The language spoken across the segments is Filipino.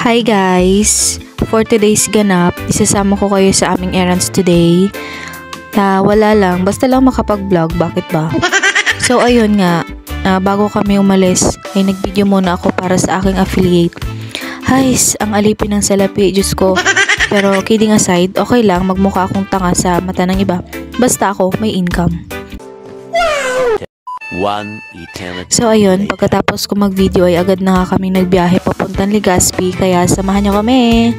Hi guys! For today's ganap, isasama ko kayo sa aming errands today. Wala lang, basta lang makapag-vlog, bakit ba? So ayun nga, bago kami umalis, ay nag-video muna ako para sa aking affiliate. Hays, ang alipin ng salapi, Diyos ko. Pero kidding aside, okay lang magmukha akong tanga sa mata ng iba. Basta ako, may income. So ayun, pagkatapos ko mag-video ay agad na nga kami nagbiyahe papuntang Legazpi, kaya samahan niyo kami.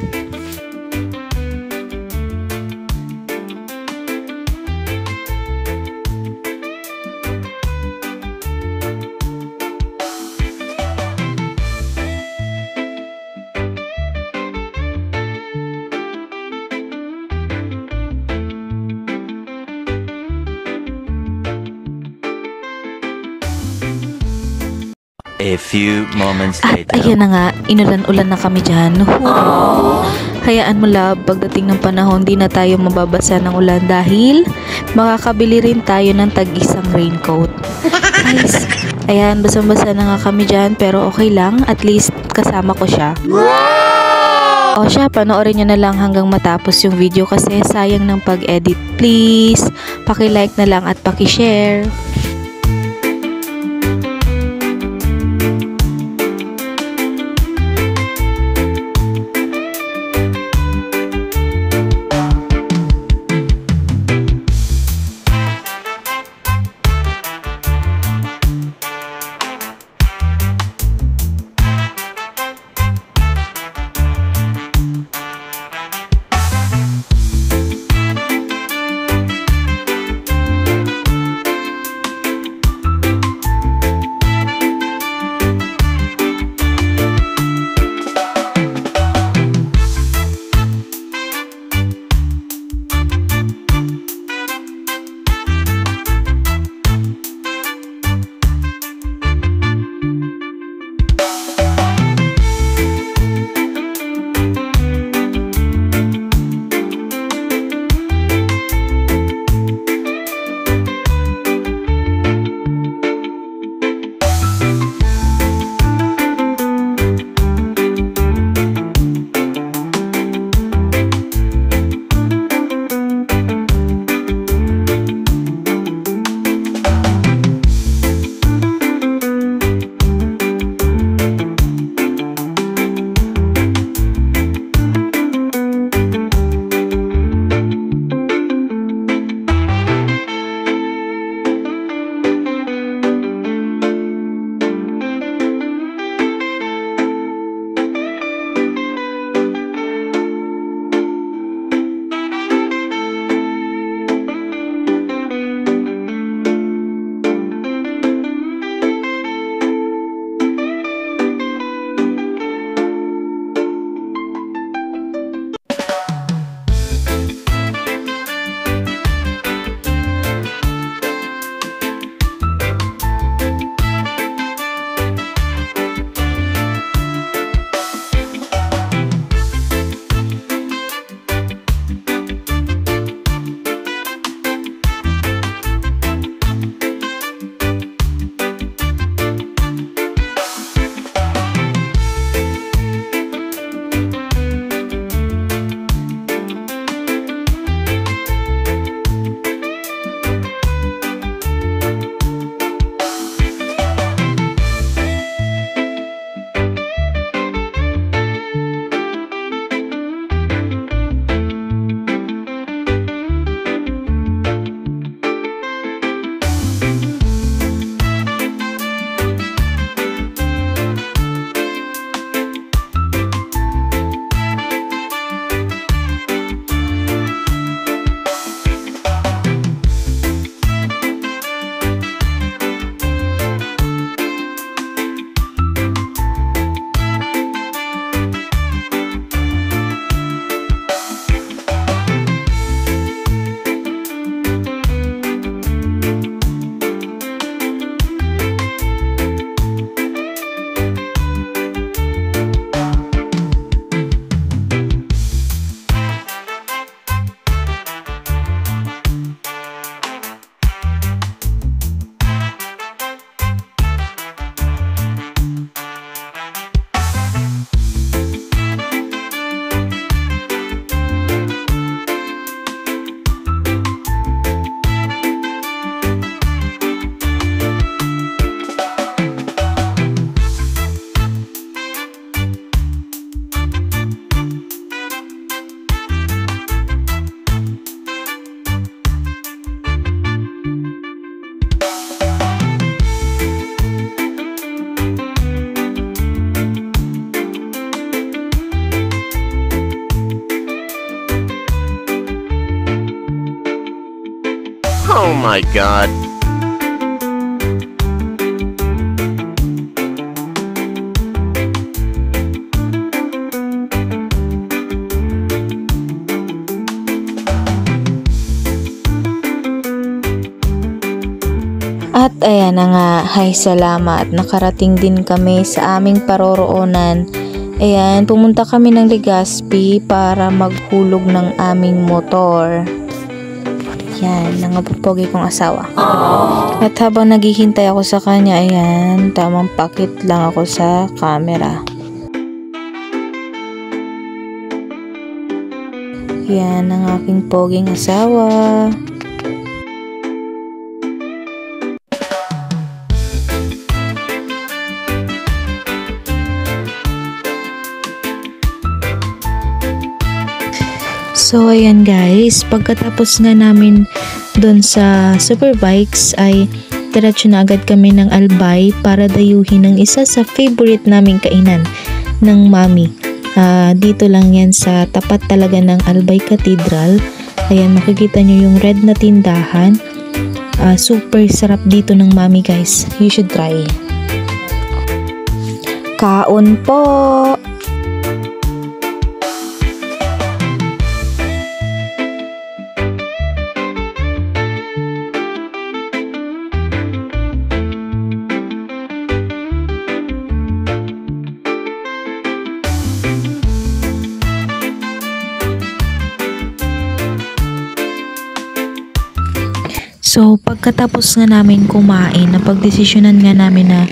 A few moments later. At ayan na nga, inulan-ulan na kami dyan. Hayaan mo love, pagdating ng panahon di na tayo mababasa ng ulan dahil makakabili rin tayo ng tag-isang raincoat. Guys, ayan, basang-basa na nga kami dyan pero okay lang, at least kasama ko siya. O siya, panoorin nyo na lang hanggang matapos yung video kasi sayang ng pag-edit. Please, paki-like na lang at paki-share. Oh my God. At ayan na nga, hay salamat, nakarating din kami sa aming paroroonan. Ayan, pumunta kami ng Legazpi para maghulog ng aming motor. Yan, nangapupogi kong asawa. At habang naghihintay ako sa kanya, ayan, tamang pakit lang ako sa camera. Yan ang aking poging asawa. So ayan guys, pagkatapos nga namin doon sa Superbikes ay diretso na agad kami ng Albay para dayuhin ng isa sa favorite naming kainan ng mami. Dito lang yan sa tapat talaga ng Albay Cathedral. Ayan, makikita nyo yung red na tindahan. Super sarap dito ng mami guys. You should try. Kaon po! So, pagkatapos nga namin kumain, napagdesisyonan nga namin na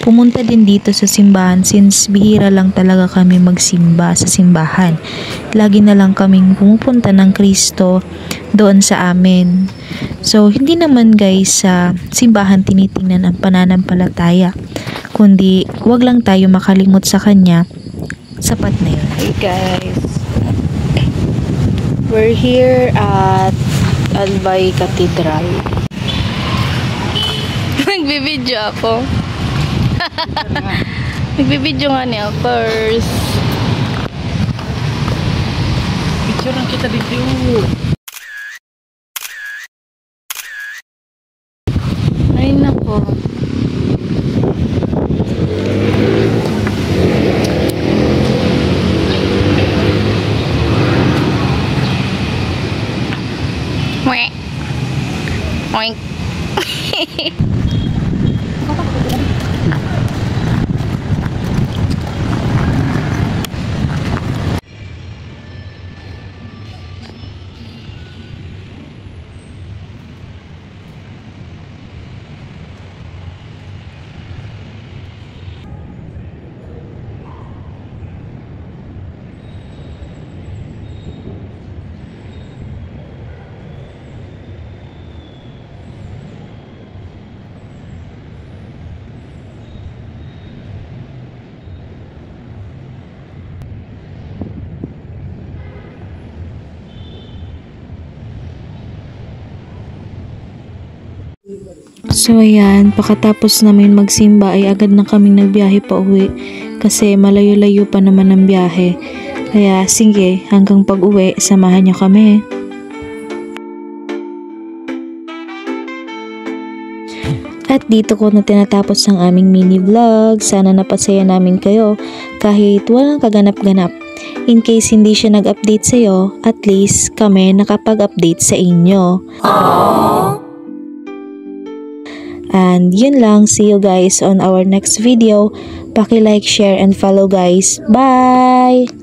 pumunta din dito sa simbahan since bihira lang talaga kami magsimba sa simbahan. Lagi na lang kaming pumupunta ng Kristo doon sa amin. So, hindi naman guys sa simbahan tinitingnan ang pananampalataya, kundi wag lang tayo makalimot sa Kanya, sapat na yun. Hey guys, we're here at Albay Cathedral. Nagbibidyo ako. Nagbibidyo nga niya first. Picture lang kita dito. Ay nako. Oink. Oink. So ayan, pagkatapos namin magsimba ay agad na kaming nagbiyahe pa uwi kasi malayo-layo pa naman ang biyahe. Kaya sige, hanggang pag-uwi, samahan niyo kami. At dito ko na tinatapos ang aming mini vlog. Sana napasaya namin kayo kahit walang kaganap-ganap. In case hindi siya nag-update sa'yo, at least kami nakapag-update sa inyo. And yun lang, see you guys on our next video. Paki-like, share, and follow guys. Bye!